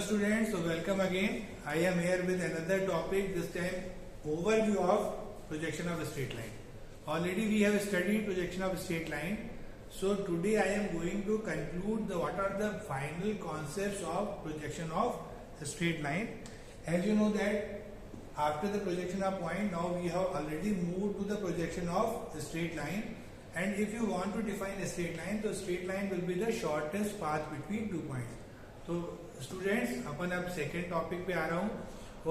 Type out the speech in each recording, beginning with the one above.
students, so welcome again. I am here with another topic, this time overview of projection of a straight line. Already we have studied projection of a straight line. So today I am going to conclude what are the final concepts of projection of a straight line. As you know that after the projection of point, now we have already moved to the projection of a straight line. And if you want to define a straight line, तो straight line will be the shortest path between 2 points. तो students अपन अब second topic पे आ रहा हूँ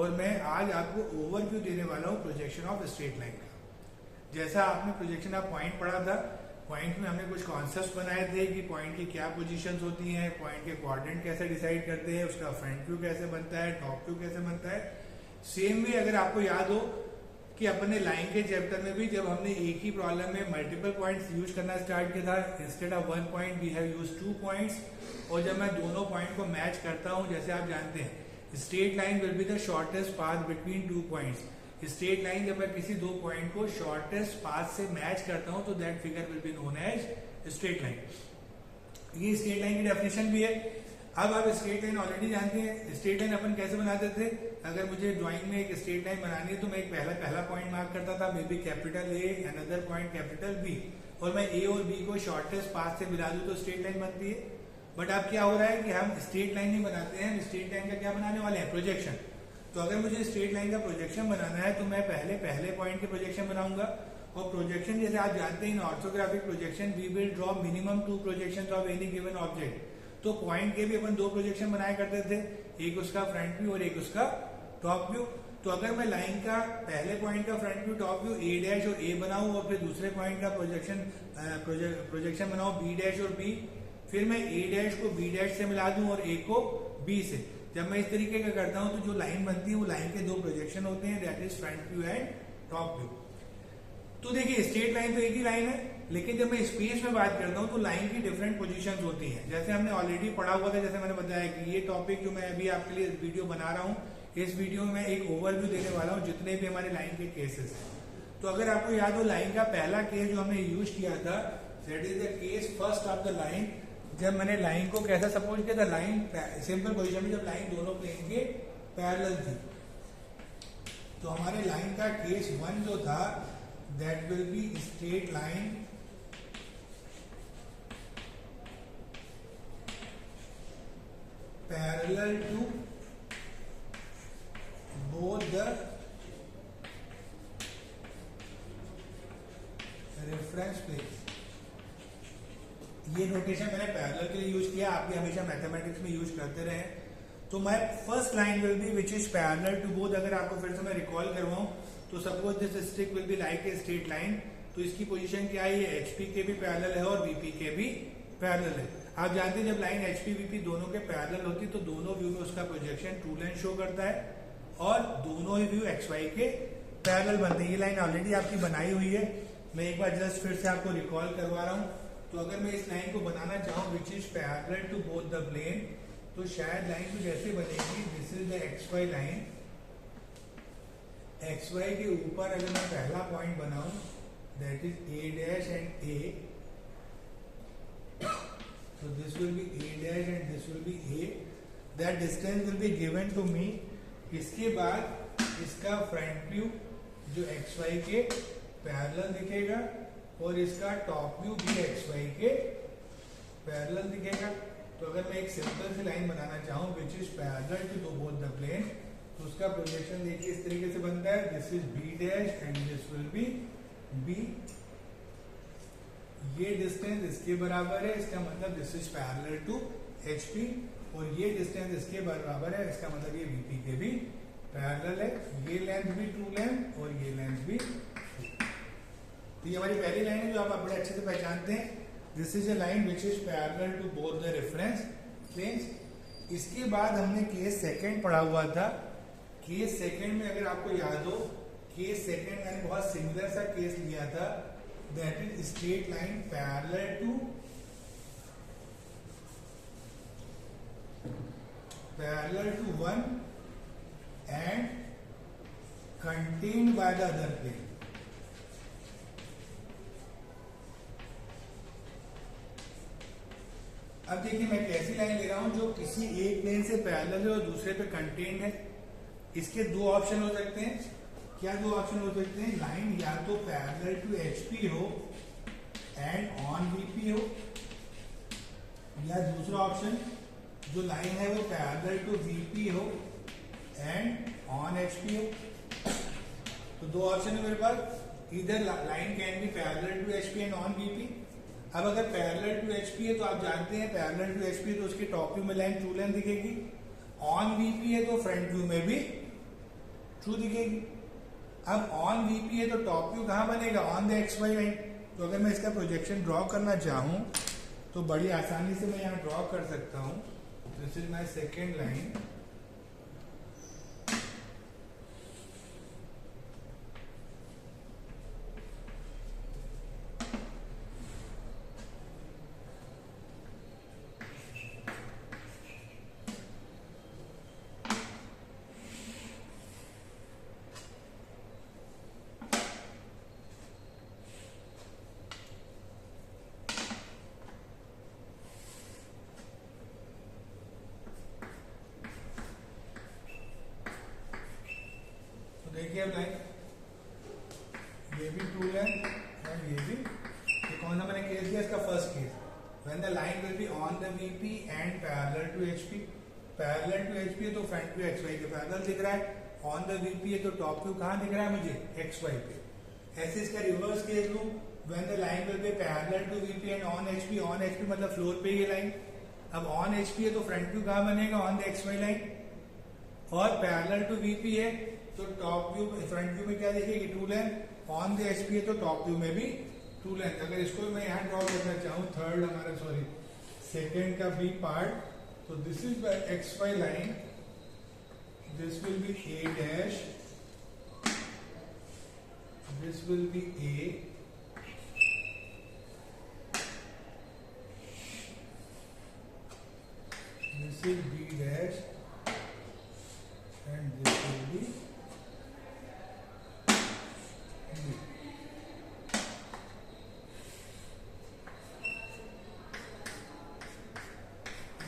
और मैं आज आपको ओवरव्यू देने वाला हूँ प्रोजेक्शन ऑफ स्ट्रेट लाइन का। जैसा आपने प्रोजेक्शन ऑफ पॉइंट पढ़ा था, पॉइंट में हमने कुछ कॉन्सेप्ट्स बनाए थे कि पॉइंट की क्या पोजीशंस होती हैं, पॉइंट के क्वाड्रेंट कैसे डिसाइड करते हैं, उसका फ्रंट व्यू कैसे बनता है, टॉप व्यू कैसे बनता है। सेम वे अगर आपको याद हो कि अपने लाइन के चैप्टर में भी जब हमने एक ही प्रॉब्लम में मल्टीपल पॉइंट्स यूज करना स्टार्ट किया था, instead of 1 point we have use 2 points, और जब मैं दोनों पॉइंट को मैच करता हूं, जैसे आप जानते हैं straight line will be the shortest path between 2 points. Straight line जब मैं किसी दो पॉइंट को शॉर्टेस्ट पाथ से मैच करता हूं तो that figure will be known as straight line. ये स्ट्रेट लाइन की डेफिनेशन भी है। अब आप स्ट्रेट लाइन ऑलरेडी जानते हैं। स्ट्रेट लाइन अपन कैसे बनाते थे, अगर मुझे ड्राइंग में एक स्ट्रेट लाइन बनानी है तो मैं एक पहला पॉइंट मार्क करता था, maybe capital A, another point capital B, और मैं ए और बी को शॉर्टेस्ट पाथ से मिला दूं तो स्ट्रेट लाइन बनती है। बट अब क्या हो रहा है कि हम स्ट्रेट लाइन नहीं बनाते हैं, स्ट्रेट लाइन का क्या बनाने वाले हैं, प्रोजेक्शन। तो अगर मुझे स्ट्रेट लाइन का प्रोजेक्शन बनाना है तो मैं पहले पॉइंट के प्रोजेक्शन बनाऊंगा। और प्रोजेक्शन जैसे आप जानते हैं in orthographic projection we will draw minimum 2 projections of any given object. तो पॉइंट के भी अपन 2 प्रोजेक्शन बनाया करते थे, एक उसका फ्रंट व्यू और एक उसका टॉप व्यू। तो अगर मैं लाइन का पहले पॉइंट का फ्रंट व्यू, टॉप व्यू ए डैश और ए बनाऊं और फिर दूसरे पॉइंट का प्रोजेक्शन बनाऊं बी डैश और बी, फिर मैं ए डैश को बी डैश से मिला दूं और ए को बी से, जब मैं इस तरीके का करता हूं तो जो लाइन बनती है वो लाइन के 2 प्रोजेक्शन होते हैं, that is front view and top view. तो देखिए स्ट्रेट लाइन तो एक ही लाइन है, लेकिन जब मैं स्पेस में बात करता हूं तो लाइन की डिफरेंट पोजीशंस होती हैं। जैसे हमने ऑलरेडी पढ़ा हुआ था, जैसे मैंने बताया कि ये टॉपिक जो मैं अभी आपके लिए वीडियो बना रहा हूं, इस वीडियो में मैं एक ओवरव्यू देने वाला हूं जितने भी हमारे लाइन के केसेस हैं। तो अगर आपको याद हो लाइन का पहला केस जो हमने यूज किया था, that is the case first of the line. जब मैंने लाइन को कैसा सपोज किया था, लाइन सिंपल पोजीशन में जब लाइन दोनों प्लेन के पैरेलल थी, तो हमारे लाइन का केस 1 जो था that will be straight line parallel to both the reference plane। ये नोटेशन मैंने पैरेलल के लिए यूज किया, आप भी हमेशा मैथमेटिक्स में यूज करते रहे। तो my first line will be which is parallel to both. अगर आपको फिर से मैं रिकॉल करवाऊं तो suppose this stick will be like a straight line, तो इसकी पोजीशन क्या है, ये एचपी के भी पैरेलल है और वीपी के भी पैरेलल है। आप जानते हैं जब लाइन एचपी वीपी दोनों के पैरेलल होती है तो दोनों व्यू में उसका प्रोजेक्शन ट्रू लेंथ शो करता है और दोनों ही व्यू एक्स वाई के पैरेलल बनते हैं। ये लाइन ऑलरेडी आपकी बनाई हुई है, मैं एक बार जस्ट फिर से आपको रिकॉल करवा रहा हूं। तो अगर मैं इस लाइन को बनाना चाहूं which is parallel to both the plane, तो शायद लाइन कुछ ऐसे बनेगी, this is the X Y line. X Y के ऊपर अगर मैं पहला पॉइंट बनाऊं that is A dash and A, so this will be a dash and this will be a, that distance will be given to me। इसके बाद इसका front view जो xy के पैरेलल दिखेगा और इसका टॉप व्यू भी xy के पैरेलल दिखेगा। तो अगर मैं एक सिंपल सी लाइन बनाना चाहूं which is parallel to both the plane, तो उसका प्रोजेक्शन देखिए इस तरीके से बनता है, this is b dash and this will be b। ये डिस्टेंस इसके बराबर है, इसका मतलब this is parallel to HP, और ये डिस्टेंस इसके बराबर है, इसका मतलब ये VP के भी पैरेलल है। ये लेंथ भी ट्रू लेंथ और ये लेंथ भी। तो ये हमारी पहली लाइन है जो आप बड़े अच्छे से पहचानते हैं, this is a line which is parallel to both the reference planes. इसके बाद हमने केस सेकंड पढ़ा हुआ था। केस सेकंड में अगर आपको याद हो, केस सेकंड मैंने बहुत सिमिलर सा केस लिया था, that is straight line parallel to one and contained by the other plane। अब देखिए मैं कैसी लाइन ले रहा हूं जो किसी एक प्लेन से पैरेलल है और दूसरे पे कंटेन्ड है। इसके दो ऑप्शन हो सकते हैं। क्या दो ऑप्शन हो सकते हैं? लाइन या तो पैरेलल टू एचपी हो एंड ऑन वीपी हो, या दूसरा ऑप्शन जो लाइन है वो पैरेलल टू वीपी हो एंड ऑन एचपी हो। तो दो ऑप्शन है मेरे पास, इधर line can be parallel to HP and on VP. अब अगर पैरेलल टू एचपी है तो आप जानते हैं पैरेलल टू एचपी है तो उसके टॉप व्यू में लाइन ट्रू लेंथ दिखेगी, ऑन वीपी है तो फ्रंट व्यू में भी ट्रू दिखेगी। अब ऑन वीपी है तो टॉप व्यू कहां बनेगा? On the X Y line. तो अगर मैं इसका प्रोजेक्शन ड्रॉ करना चाहूं तो बड़ी आसानी से मैं यहां ड्रॉ कर सकता हूं। This is my second line. देखिए अब लाइन ये भी ट्रू लेंथ एंड ये भी। ये कौन सा मैंने केस दिया? इसका first case, when the line will be on the VP and parallel to HP. Parallel to HP है तो फ्रंट व्यू एक्स वाई के पैरेलल दिख रहा है, ऑन द वीपी है तो टॉप व्यू कहां दिख रहा है मुझे? एक्स वाई पे। ऐसे इसका रिवर्स केस लूं, when the line will be parallel to VP and on HP. On HP मतलब फ्लोर पे ये लाइन। अब ऑन एचपी है तो फ्रंट व्यू कहां बनेगा? On the X Y line. और पैरेलल टू वीपी है तो टॉप व्यू फ्रंट व्यू में क्या दिखेगी? True length. On the HP है तो टॉप व्यू में भी ट्रू लेंथ। अगर इसको मैं यहां ड्रॉ करना चाहूं थर्ड हमारा सेकेंड का बी पार्ट, तो this is the X Y line, this will be A dash, this will be A, this is B dash and this will be B.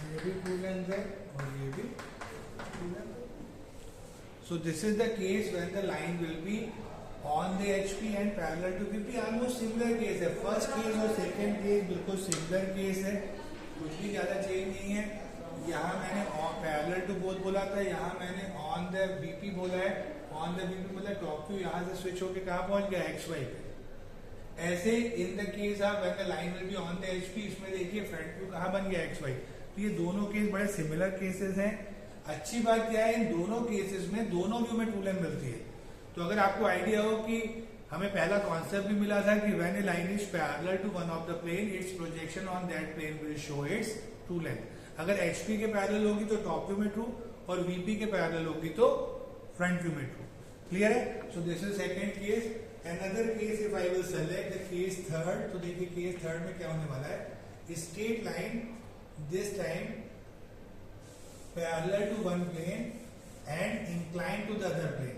ये भी ट्रू लेंथ है और ये भी ट्रू लेंथ है। So this is the case when the line will be on the HP and parallel to VP. Almost similar case है। First case और second case बिल्कुल सिमिलर केस है, कुछ भी ज्यादा चेंज नहीं है। यहाँ मैंने पैरेलल टू बोथ बोला था, यहाँ मैंने ऑन द वीपी बोला है। ऑन द वीपी मतलब टॉप व्यू यहाँ से स्विच होके कहाँ पहुंच गया? एक्स वाई पे। ऐसे in the case of when the line will be on the HP, इसमें देखिए फ्रंट व्यू कहाँ बन गया? X Y. तो ये दोनों केस बड़े सिमिलर केसेस हैं। अच्छी बात क्या है, इन दोनों केसेस में दोनों व्यू में ट्रू लेंथ मिलती है। तो अगर आपको आइडिया हो कि हमें पहला कॉन्सेप्ट भी मिला था कि when a line is parallel to one of the plane, its projection on that plane will show its true length. अगर एचपी के पैरेलल होगी तो टॉप व्यू में ट्रू, और वीपी के पैरेलल होगी तो फ्रंट व्यू में ट्रू। क्लियर है? So this is second case. Another case if I will select the case third, तो देखिए केस थर्ड में क्या होने वाला है? Straight line this time parallel to one plane and incline to the other plane.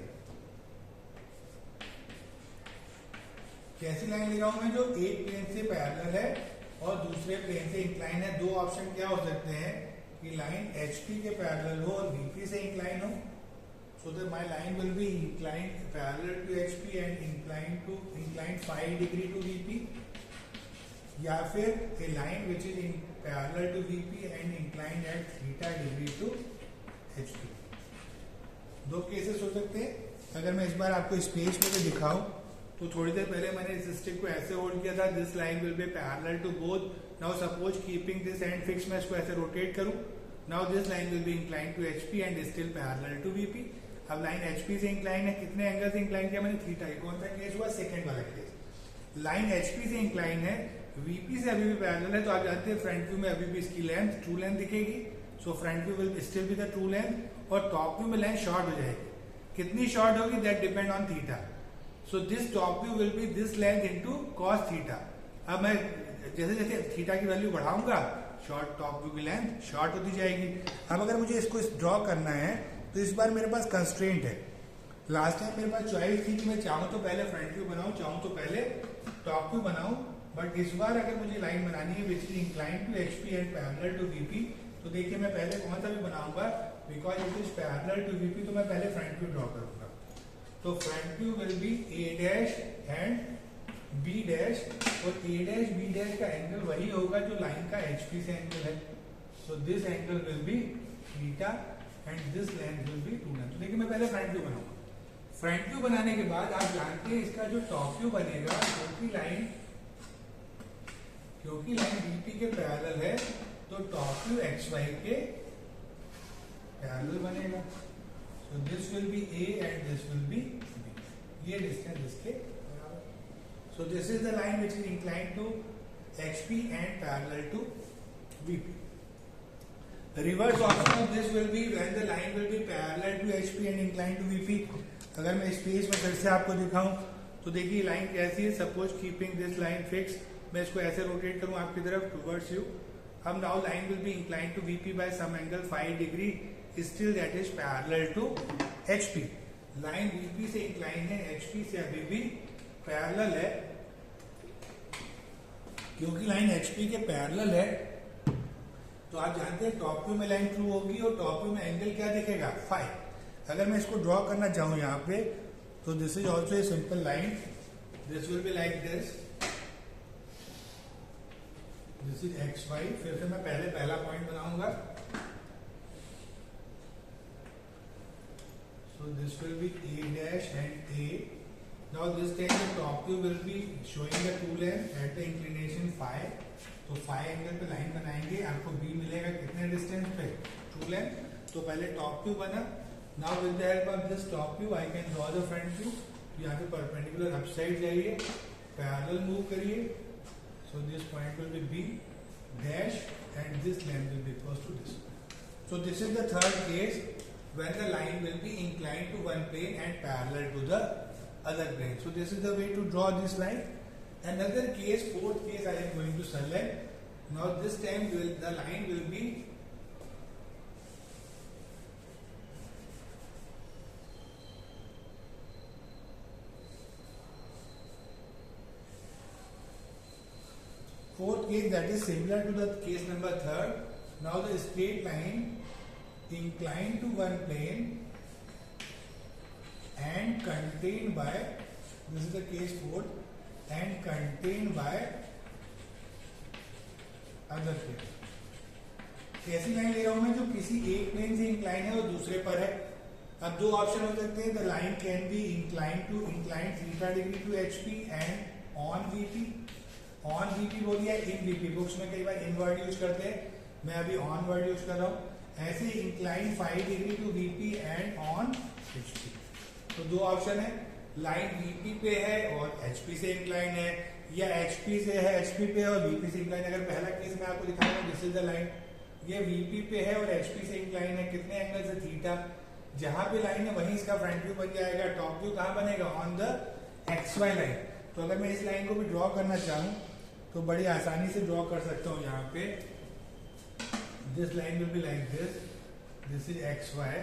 कैसी line ले रहा हूं मैं? जो एक प्लेन से पैरेलल है और दूसरे प्लेन से इंक्लाइन है। दो ऑप्शन क्या हो सकते हैं कि लाइन एचपी के पैरेलल हो और वीपी से इंक्लाइन हो, so that my line will be incline parallel to HP and incline 5 degree to VP, या फिर a line which is in parallel to VP and incline at theta degree to HP. दो cases हो सकते हैं। अगर मैं इस बार आपको इस पेज पे भी दिखाऊं तो थोड़ी देर पहले मैंने इस स्टिक को ऐसे होल्ड किया था, this line will be parallel to both. Now suppose keeping this end fix, मैं इसको ऐसे रोटेट करूं, now this line will be incline to HP and still parallel to VP. अब लाइन एचपी से इंक्लाइन है, कितने एंगल से incline किया मैंने? थीटा। कौन सा केस हुआ? सेकंड वाला केस। लाइन एचपी से इंक्लाइन है, वीपी से अभी भी पैरेलल है, तो आप जानते हैं फ्रंट व्यू में अभी भी इसकी लेंथ ट्रू लेंथ दिखेगी। So front view will still be the true length, और टॉप व्यू में लेंथ शॉर्ट हो जाएगी। कितनी शॉर्ट होगी? That depend on theta. So this top view will B this length into cos theta. अब मैं जैसे जैसे थीटा की वैल्यू बढ़ाऊंगा, शॉर्ट टॉप व्यू की लेंथ शॉर्ट होती जाएगी। अब अगर मुझे इसको ड्रॉ करना है तो इस बार मेरे पास कंस्ट्रेंट है। लास्ट टाइम मेरे पास चॉइस थी कि मैं चाहूं तो पहले फ्रंट व्यू बनाऊं, चाहूं तो पहले टॉप व्यू बनाऊं। बट इस बार अगर मुझे लाइन बनानी है which is incline to HP and parallel to VP, तो देखिए मैं पहले कौन सा भी बनाऊंगा, because it is parallel to VP, तो मैं पहले फ्रंट व्यू ड्रॉ करूंगा। तो front view will be A' and B', और A' B' का एंगल वही होगा जो लाइन का HP से एंगल है। So this angle will be theta and this length will be 2 length. तो देखिए मैं पहले फ्रंट व्यू बनाऊंगा। फ्रंट व्यू बनाने के बाद आप जानते हैं इसका जो टॉप व्यू बनेगा, क्योंकि लाइन VP के पैरेलल है, तो टॉप व्यू XY के पैरेलल बनेगा। So this will be A and this will be B। ये डिस्टेंस इसके बराबर। So this is the line which is inclined to HP and parallel to VP। The reverse option of this will be when the line will be parallel to HP and inclined to VP। अगर मैं space में फिर से आपको दिखाऊं तो देखिए line कैसी है। Suppose keeping this line fix, मैं इसको ऐसे रोटेट करूं आपकी तरफ टुवर्ड्स यू। अब now line will be inclined to VP by some angle 5 degree, still that is parallel to HP। Line VP से इंक्लाइन है, HP से अभी भी पैरेलल है। क्योंकि लाइन HP के पैरेलल है, तो आप जानते हैं टॉप व्यू में लाइन थ्रू होगी और टॉप व्यू में एंगल क्या दिखेगा, 5। अगर मैं इसको ड्रॉ करना चाहूं यहाँ पे, तो this is also a simple line. This will be like this is XY। फिर से मैं पहले पहला पॉइंट बनाऊंगा। सो this will be A' and A। Now this time the top view will be showing the two length at the inclination 5। तो 5 angle पे line बनाएंगे, आपको B मिलेगा कितने डिस्टेंस पे, 2 लेंथ। तो पहले टॉप व्यू बना। Now with the help of this top view I can draw the front view. यहाँ पे परपेंडिकुलर अप साइड जाइए, पैरेलल मूव करिए। So this point will be B dash and this length will be equal to this. So this is the third case when the line will be inclined to one plane and parallel to the other plane. So this is the way to draw this line. Another case, fourth case I am going to select. Now this time the line will be fourth case, that is similar to the case number 3rd. Now the straight line inclined to one plane and contained by, this is the case 4th, and contained by other plane। कैसी line ले रहा हूं मैं, जो किसी एक plane से incline है और दूसरे पर है। अब दो ऑप्शन हो सकते हैं, the line can be incline theta degree to HP and on VP। On VP बोलिए इन VP, बुक्स में कई बार इन वर्ड यूज करते हैं, मैं अभी ऑन वर्ड यूज कर रहा हूं। ऐसे incline 5 degree to VP and on HP। तो दो ऑप्शन है, लाइन VP पे है और HP से इंक्लाइन है, या HP से है HP पे और VP से इंक्लाइन। अगर पहला केस मैं आपको दिखाऊंगा, दिस इज द लाइन, ये VP पे है और HP से इंक्लाइन है, कितने एंगल से, थीटा। जहां पे लाइन है वहीं इसका फ्रंट व्यू बन जाएगा। टॉप व्यू कहां बनेगा, ऑन द XY लाइन। तो अगर मैं इस लाइन को भी ड्रॉ करना चाहूं तो बड़ी आसानी से ड्रॉ कर सकता हूं। यहाँ पे this line will be like this is XY,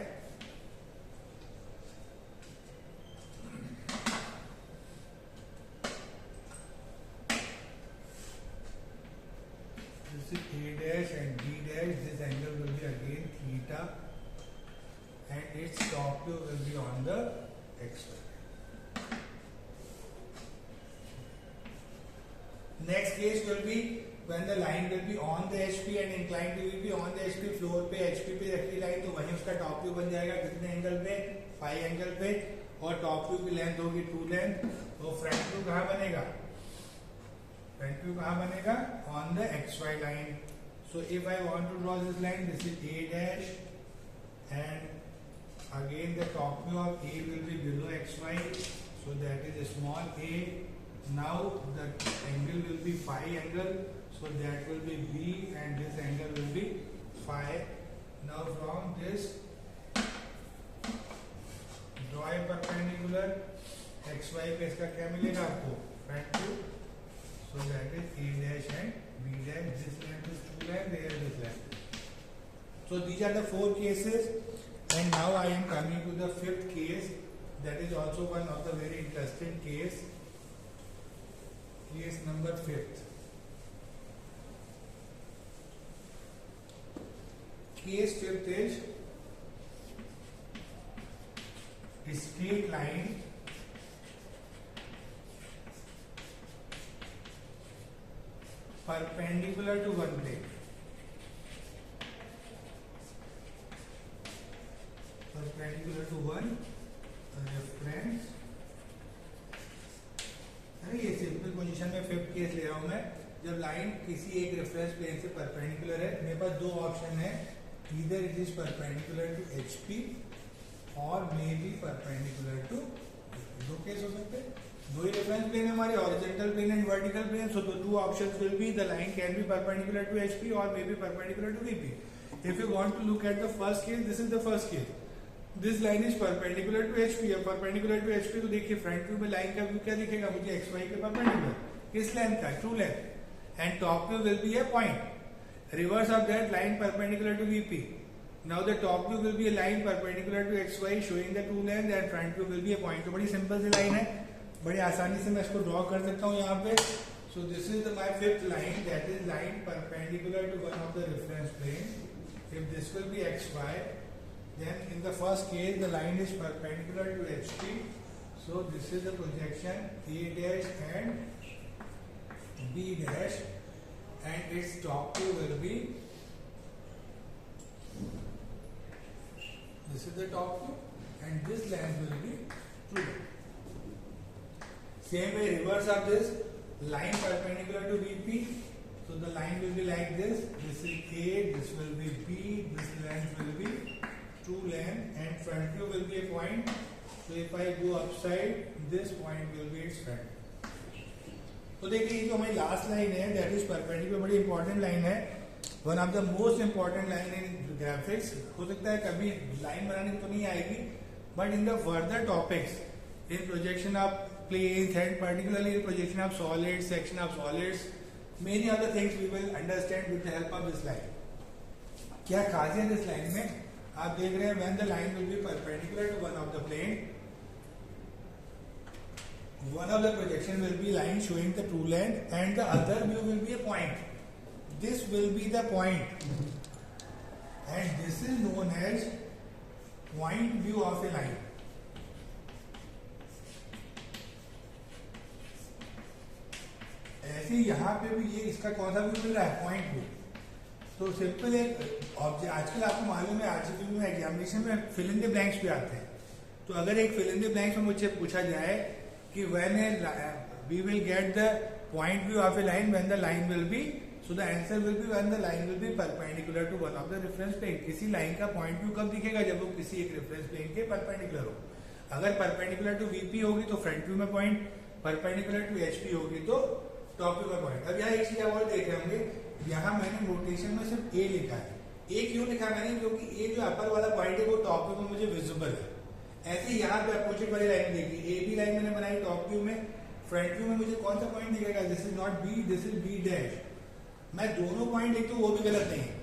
this is A' and B', this angle will be again theta and its top view will be on the XY। Next case will be when the line will be on the HP and inclined to VP। on the HP floor पे HP पे रखी line, तो वहीं उसका top view बन जाएगा कितने angle पे, 5 एंगल पे, और टॉप व्यू की लेंथ होगी 2 लेंथ। तो फ्रंट व्यू कहाँ बनेगा, फ्रंट व्यू कहाँ बनेगा, on the XY line. So if I want to draw this line, this is A' and again the top view of A will be below XY, so that is a small a। Now the angle will be phi angle, so that will be B and this angle will be phi। Now from this draw a perpendicular, XY पे इसका क्या मिलेगा आपको, front view, so that is A' and B'। This length is 2 length, there is this length। So these are the 4 cases, and now I am coming to the 5th case, that is also one of the very interesting case। Case number 5th. Case 5th is straight line perpendicular to one plane. Perpendicular to one reference. अरे ये simple position में 5th case ले रहा हूं मैं. जब line किसी एक रेफरेंस प्लेन से परपेंडिकुलर है, मेरे पास दो ऑप्शन है, either it is perpendicular to HP और मे बी परपेंडिकुलर टू. दो केस हो सकते हैं, दो ही रेफरेंस प्लेन है हमारे, horizontal plane and vertical plane. So the two options will be the line can be perpendicular to HP और may be perpendicular to VP. If you want to look at the first case, this is the first case. This line is perpendicular to HP. अब perpendicular to HP तो देखिए front view में line का view क्या दिखेगा मुझे, XY के perpendicular. किस लेंथ का, true length. And top view will be A point. Reverse of that, line perpendicular to VP. Now the top view will be a line perpendicular to XY showing the true length and front view will be a point. तो बड़ी simple सी line है, बड़ी आसानी से मैं इसको draw कर सकता हूँ यहाँ पे. So this is my 5th line, that is line perpendicular to one of the reference plane. If this will be XY, then in the first case the line is perpendicular to HP. So this is the projection A dash and B dash, and its top view will be, this is the top view and this length will be true. Same way reverse of this, line perpendicular to VP. So the line will be like this. This is A, this will be B, this length will be true length and front view will be a point. So if I go upside, this point will be its front. तो देखिए ये जो हमारी last line है, that is perpendicular, बड़ी important line है, one of the most important line in graphics. हो सकता है कभी लाइन बनाने तो नहीं आएगी, but in the further topics in projection of planes and particularly in projection of solids, section of solids, many other things we will understand with the help of this line. क्या खासियत इस line में, आप देख रहे हैं, when the line will be perpendicular to one of the plane, one of the projection will be line showing the true length and the other view will be a point. This will be the point and this is known as point view of a line. ऐसे यहाँ पे भी ये इसका कौन सा view मिल रहा है, पॉइंट व्यू. तो सिंपल एक ऑब्जेक्ट, आजकल आपको मालूम है आजकल में एग्जामिनेशन में फिल इन द ब्लैंक्स भी आते हैं. तो अगर एक फिल इन द ब्लैंक्स में मुझसे पूछा जाए कि when we will get the point view of a line when the line will be, so the answer will be when the line will be perpendicular to one of the reference plane. किसी line का point view कब दिखेगा, जब वो किसी एक reference plane के perpendicular हो. अगर perpendicular to VP होगी तो front view में point, perpendicular to HP होगी तो top view में point. अब यहाँ एक चीज आप और देख रहे होंगे, यहाँ मैंने नोटेशन में सिर्फ A लिखा है. A क्यों लिखा मैंने, क्योंकि A जो अपर वाला पॉइंट है वो टॉप व्यू में मुझे विजिबल है. ऐसे यहाँ पे अपोजिट वाली लाइन देखिए, ए बी लाइन मैंने बनाई टॉप व्यू में, फ्रंट व्यू में मुझे कौन सा पॉइंट दिखेगा, this is not B, this is B dash. मैं दोनों पॉइंट लिखता हूँ वो भी गलत नहीं है,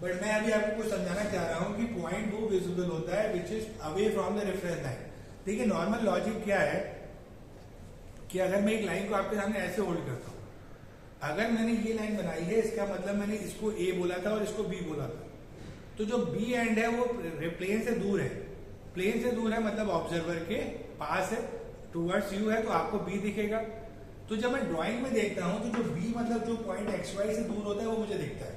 बट मैं अभी आपको कुछ समझाना चाह रहा हूँ कि पॉइंट वो विजिबल होता है which is away from the reference line. देखिए नॉर्मल लॉजिक क्या है कि अगर मैं एक लाइन को आपके सामने ऐसे होल्ड करता हूँ, अगर मैंने ये लाइन बनाई है इसका मतलब मैंने इसको ए बोला था और इसको बी बोला था. तो जो बी एंड है वो प्लेन से दूर है, प्लेन से दूर है मतलब ऑब्जर्वर के पास है, टुवर्ड्स यू है तो आपको बी दिखेगा. तो जब मैं ड्राइंग में देखता हूं तो जो बी मतलब जो पॉइंट XY से दूर होता है वो मुझे दिखता है.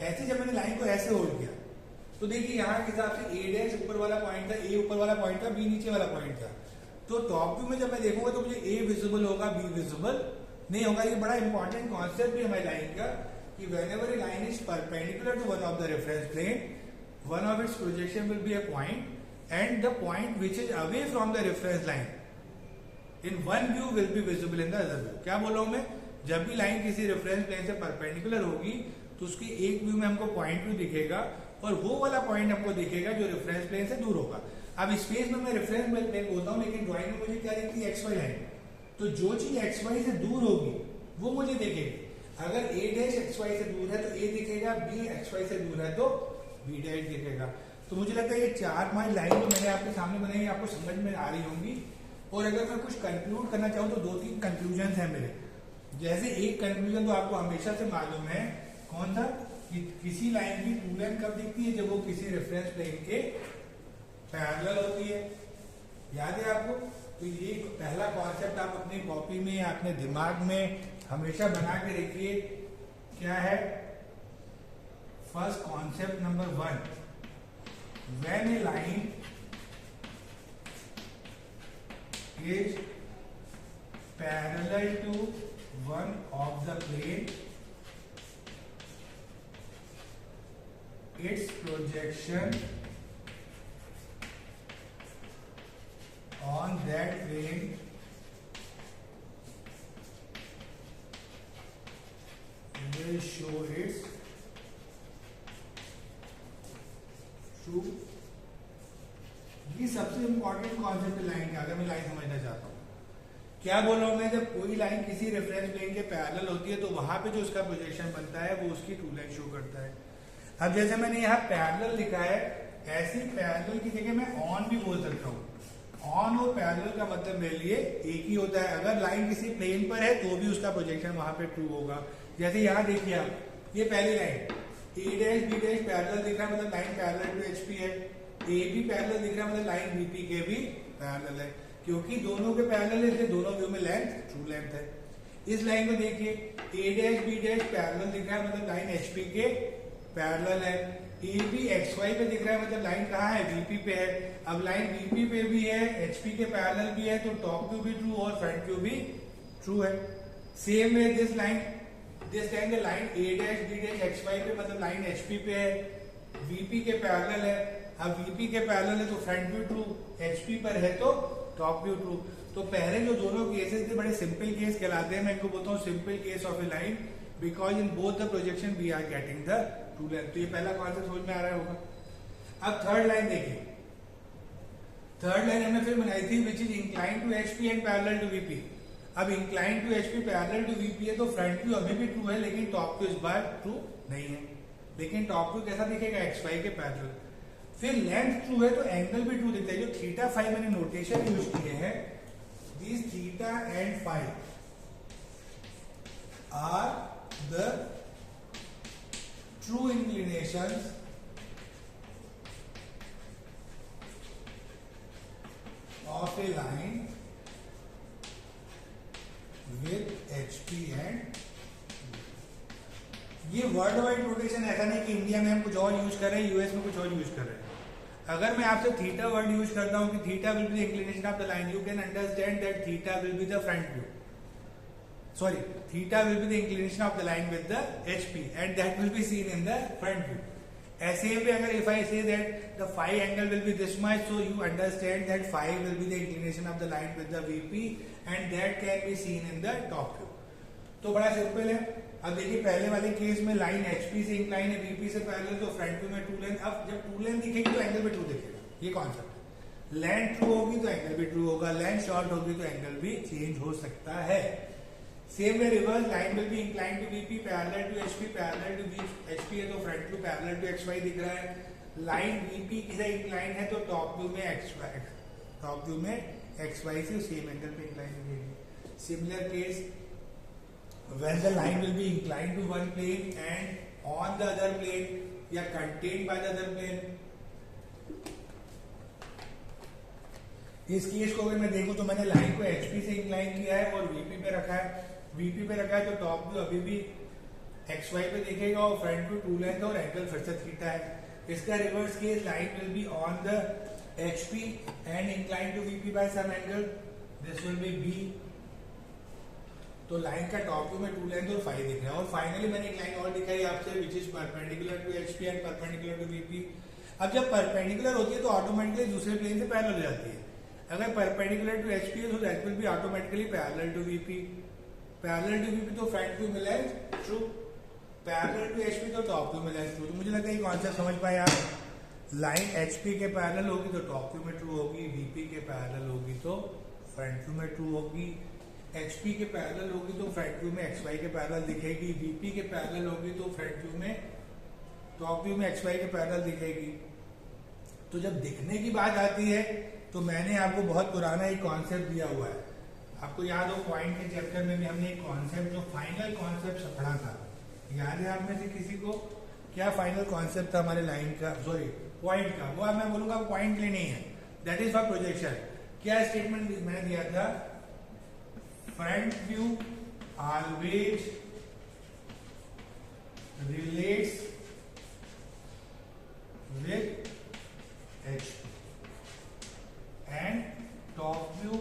ऐसे जब मैंने लाइन को ऐसे होल्ड किया तो देखिए यहाँ के हिसाब से ए डैश ऊपर वाला पॉइंट था, ए ऊपर वाला पॉइंट था, बी नीचे वाला पॉइंट था. तो टॉप व्यू में जब मैं देखूंगा तो मुझे ए विजिबल होगा, बी विजिबल नहीं होगा. ये बड़ा इंपॉर्टेंट कॉन्सेप्ट भी हमारी लाइन का कि whenever a line is perpendicular to one of the reference plane, one of its projection will be a point and the point which is away from the reference line in one view will be visible in the other view. क्या बोल रहा हूं मैं, जब भी line किसी reference plane से perpendicular होगी तो उसकी एक व्यू में हमको पॉइंट व्यू दिखेगा और वो वाला पॉइंट हमको दिखेगा जो रेफरेंस प्लेन से दूर होगा. अब स्पेस में मैं रेफरेंस प्लेन बोलता हूँ, लेकिन ड्राइंग में मुझे क्या दिखती है, XY लाइन. तो जो चीज XY से दूर होगी वो मुझे दिखेगी. अगर A डैश XY से दूर है तो A दिखेगा, B XY से दूर है तो B डैश दिखेगा. तो मुझे लगता है ये 4-5 लाइन जो मैंने आपके सामने बनाई आपको समझ में आ रही होंगी. और अगर मैं कुछ कंक्लूड करना चाहूँ तो 2-3 कंक्लूजन है मेरे. जैसे एक कंक्लूजन तो आपको हमेशा से मालूम है, कौन सा, कि किसी लाइन की ट्रू लेंथ कब दिखती है, जब वो किसी रेफरेंस प्लेन के पैरेलल होती है। याद है आपको? तो ये पहला कॉन्सेप्ट आप अपनी कॉपी में या अपने दिमाग में हमेशा बना के रखिए। क्या है? First concept number 1, when a line is parallel to one of the plane, its projection on that plane will show its true। ये सबसे इंपॉर्टेंट कॉन्सेप्ट लाइन का, अगर मैं लाइन समझना चाहता हूं, क्या बोल रहा हूं मैं, जब कोई लाइन किसी रेफरेंस प्लेन के पैरेलल होती है तो वहां पे जो उसका प्रोजेक्शन बनता है वो उसकी ट्रू लेंथ शो करता है। अब जैसे मैंने यहाँ पैरेलल लिखा है, ऐसी पैरेलल की जगह मैं ऑन भी बोल सकता हूँ। ऑन और पैरेलल का मतलब मेरे लिए एक ही होता है। अगर लाइन किसी प्लेन पर है तो भी उसका प्रोजेक्शन वहां पे ट्रू होगा। जैसे यहाँ देखिए आप, ये पहली line A dash B dash parallel दिख रहा है, मतलब लाइन पैरेलल टू एचपी है। ए बी पैरेलल दिख रहा है, मतलब लाइन बीपी के भी पैरेलल है। क्योंकि दोनों के पैरेलल है इसलिए दोनों व्यू में लेंथ ट्रू लेंथ है। इस लाइन को देखिए, ए डैश बी डैश पैरेलल दिख रहा है, मतलब लाइन एचपी के पैरेलल है। ए बी एक्स वाई पे दिख रहा है, मतलब लाइन कहाँ है, वीपी पे है। अब लाइन वीपी पे भी है, एचपी के पैरेलल भी है, तो टॉप व्यू भी ट्रू और फ्रंट व्यू भी ट्रू है। Same way this time the line A dash B dash X Y पे, मतलब लाइन एचपी पे है, वीपी के पैरेलल है। अब वीपी के पैरेलल है तो फ्रंट व्यू ट्रू, एचपी पर है तो टॉप व्यू ट्रू। तो पहले जो दोनों केसेस थे बड़े सिंपल केस कहलाते हैं। मैं इनको बोलता हूँ simple case of a line, because in both the projection we are getting the true length. तो ये पहला कॉन्सेप्ट समझ में आ रहा होगा। अब थर्ड लाइन देखिए, थर्ड लाइन हमने फिर बनाई थी, which is incline to HP and parallel to VP. अब incline to HP parallel to VP है तो फ्रंट व्यू अभी भी ट्रू है, लेकिन टॉप व्यू इस बार ट्रू नहीं है। लेकिन टॉप व्यू कैसा दिखेगा, एक्स वाई के पैरेलल। फिर लेंथ ट्रू है तो एंगल भी ट्रू दिखता है। जो थीटा फाई मैंने नोटेशन यूज किए हैं, this theta and phi are the true inclinations of a line with HP and ये वर्ल्ड वाइड नोटेशन, ऐसा नहीं कि इंडिया में हम कुछ और यूज कर रहे हैं, यूएस में कुछ और यूज कर रहे हैं। अगर मैं आपसे थीटा वर्ड यूज करता हूं कि theta will be the inclination of the line, you can understand that theta will be the front view, sorry, theta will be the inclination of the line with the HP and that will be seen in the front view. ऐसे भी अगर if I say that the phi angle will be this much, so you understand that phi will be the inclination of the line with the VP and that can be seen in the top view. तो बड़ा simple है। अब देखिए पहले वाले case में line HP से incline है, VP से पैरेलल, तो फ्रंट व्यू में ट्रू लेंथ। अब जब ट्रू लेंथ दिखेगी तो एंगल भी ट्रू दिखेगा, ये कॉन्सेप्ट। लेंथ ट्रू होगी तो एंगल भी ट्रू होगा, लेंथ शॉर्ट होगी तो एंगल भी चेंज हो सकता है। Same way reverse, line will be incline to VP parallel to HP, parallel to HP है तो front view parallel to X Y दिख रहा है। लाइन वीपी किसे इंक्लाइन है तो टॉप व्यू में एक्स वाई, टॉप व्यू में एक्स वाई से सेम एंगल पे इंक्लाइन दिखेगी। Similar case, when the line will be inclined to one plane and on the other plane या contained by the other plane। इस case को अगर मैं देखूं तो मैंने लाइन को एचपी से इंक्लाइन किया है और वीपी पे रखा है। वीपी पे रखा है तो टॉप व्यू अभी भी एक्स वाई पे देखेगा और फ्रंट व्यू ट्रू लेंथ और एंगल फिर से थीटा है। इसका reverse case, line will be on the HP and incline to VP by some angle, this will be B. तो लाइन का टॉप व्यू में ट्रू लेंथ और फाई दिख रहा है। और फाइनली मैंने एक लाइन और दिखाई आपसे, which is perpendicular to HP and perpendicular to VP. अब जब परपेंडिकुलर होती है तो ऑटोमेटिकली दूसरे प्लेन से पैरेलल हो जाती है। अगर परपेंडिकुलर टू एचपी है तो that will be automatically parallel to VP. Parallel to VP तो फ्रंट व्यू में length true, parallel to HP तो टॉप व्यू में लेंथ ट्रू। तो मुझे लगता है ये कॉन्सेप्ट समझ पाए आप। लाइन एचपी के पैरेलल होगी तो टॉप व्यू में ट्रू होगी, वीपी के पैरेलल होगी तो फ्रंट व्यू में ट्रू होगी, एचपी के पैरेलल होगी तो फ्रंट व्यू में एक्स वाई के पैरेलल दिखेगी, वीपी के पैरेलल होगी तो फ्रंट व्यू में, टॉप व्यू में एक्स वाई के पैरेलल दिखेगी। तो जब दिखने की बात आती है तो मैंने आपको बहुत पुराना एक कॉन्सेप्ट दिया हुआ है, आपको याद हो पॉइंट के चैप्टर में भी हमने एक कॉन्सेप्ट जो फाइनल कॉन्सेप्ट पढ़ा था, याद है आप में से किसी को? क्या फाइनल कॉन्सेप्ट था हमारे लाइन का, सॉरी पॉइंट का? वो मैं बोलूंगा पॉइंट लेने ही है, दैट इज फॉर प्रोजेक्शन। क्या स्टेटमेंट मैंने दिया था? Front view always relates with HP and top view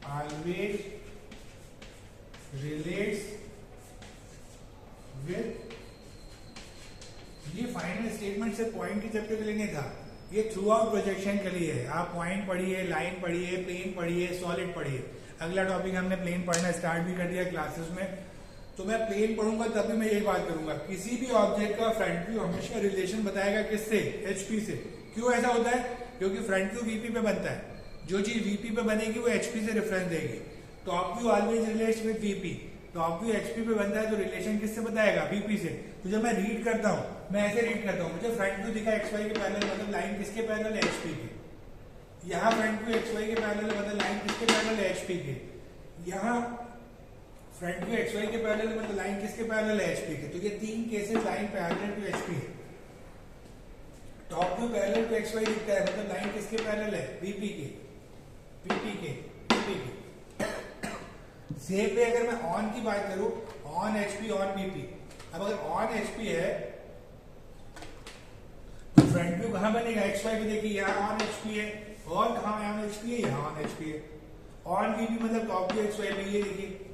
always relates with, ये फाइनल स्टेटमेंट से पॉइंट के चैप्टर के लिए नहीं था, ये थ्रू आउट प्रोजेक्शन के लिए है। आप पॉइंट पढ़िए, लाइन पढ़िए, प्लेन पढ़िए, सॉलिड पढ़िए। अगला टॉपिक हमने प्लेन पढ़ना स्टार्ट भी कर दिया क्लासेस में, तो मैं प्लेन पढ़ूंगा तभी मैं यही बात करूंगा, किसी भी ऑब्जेक्ट का फ्रंट व्यू हमेशा रिलेशन बताएगा किससे? एचपी से। क्यों ऐसा होता है? क्योंकि फ्रंट व्यू वीपी पे बनता है, जो चीज वीपी पे बनेगी वो एचपी से रेफरेंस देगी। Top view always relates with VP, top view HP पे बनता है तो रिलेशन किससे बताएगा? वीपी से। तो जब मैं रीड करता हूं, मैं ऐसे रीड करता हूं, मुझे फ्रंट व्यू दिखा एक्स वाई के पैरेलल, मतलब लाइन किसके पैरेलल है? एचपी के। यहाँ फ्रंट व्यू एक्स वाई के पैरेलल, मतलब लाइन किसके पैरेलल है? एचपी के। यहाँ फ्रंट व्यू एक्स वाई के पैरेलल, मतलब लाइन किसके पैरेलल है? एचपी के। तो ये तीन cases line parallel to HP है। Top view parallel to X Y दिखता है, मतलब लाइन किसके पैरेलल है? वीपी के, पीपी के, पीपी के। सेम वे अगर मैं ऑन की बात करूं, ऑन एचपी ऑन बीपी, अब अगर ऑन एचपी है तो फ्रंट व्यू कहां बनेगा? एक्स वाई पे देखिए, यहाँ ऑन एचपी है, और कहां ऑन एचपी है? यहाँ ऑन एचपी है। ऑन बीपी मतलब टॉप व्यू एक्स वाई पे, ये देखिए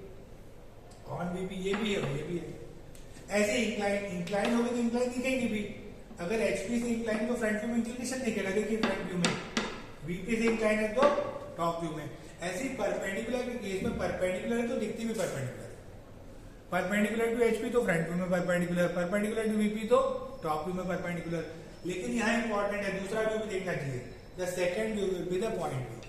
ऑन बीपी, ये भी है और ये भी है। ऐसे इंक्लाइन होगी तो इंक्लाइन दिखेगी भी। अगर एचपी से इंक्लाइन तो फ्रंट व्यू में इंक्लिनेशन दिखेगा, देखिए फ्रंट व्यू में। वीपी से इंक्लाइन है तो टॉप व्यू में। ऐसे ही परपेंडिकुलर के केस में परपेंडिकुलर है तो दिखती भी परपेंडिकुलर है। परपेंडिकुलर टू एचपी तो फ्रंट व्यू में परपेंडिकुलर, परपेंडिकुलर टू वीपी तो टॉप व्यू में परपेंडिकुलर। लेकिन यहाँ इंपॉर्टेंट है, दूसरा व्यू भी देखना चाहिए, the second view will be the point view.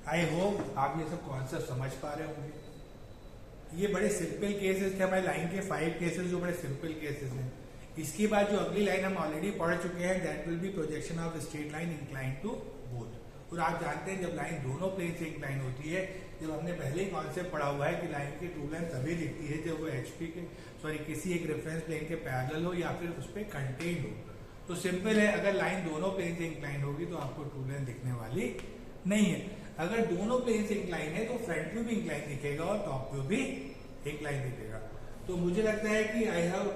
I hope आप ये सब कॉन्सेप्ट समझ पा रहे होंगे। ये बड़े सिंपल केसेस थे हमारे लाइन के, 5 केसेस जो बड़े सिंपल केसेस हैं। इसके बाद जो अगली लाइन हम ऑलरेडी पढ़ चुके हैं, that will be projection of straight line incline to both. और आप जानते हैं जब लाइन दोनों प्लेन से इंक्लाइन होती है, जब हमने पहले ही कॉन्सेप्ट पढ़ा हुआ है कि लाइन की ट्रू लेंथ तभी दिखती है जब वो एचपी के किसी एक रेफरेंस प्लेन के पैरेलल हो या फिर उस पर कंटेन हो। तो सिंपल है, अगर लाइन दोनों प्लेन से इंक्लाइन होगी तो आपको ट्रू लेंथ दिखने वाली नहीं है। अगर दोनों प्लेन से इंक्लाइन है तो फ्रंट व्यू भी इंक्लाइन दिखेगा और टॉप व्यू भी इंक्लाइन दिखेगा। तो मुझे लगता है कि I have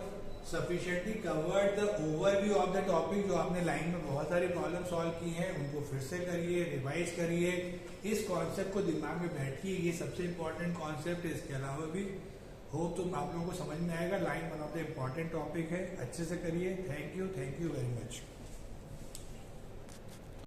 sufficiently covered the overview of the topic. जो आपने लाइन में बहुत सारे प्रॉब्लम सॉल्व की हैं उनको फिर से करिए, रिवाइज करिए, इस कॉन्सेप्ट को दिमाग में बैठिए, ये सबसे इंपॉर्टेंट कॉन्सेप्ट है। इसके अलावा भी होप तो आप लोगों को समझ में आएगा। Line one of the important topic है, अच्छे से करिए। Thank you very much.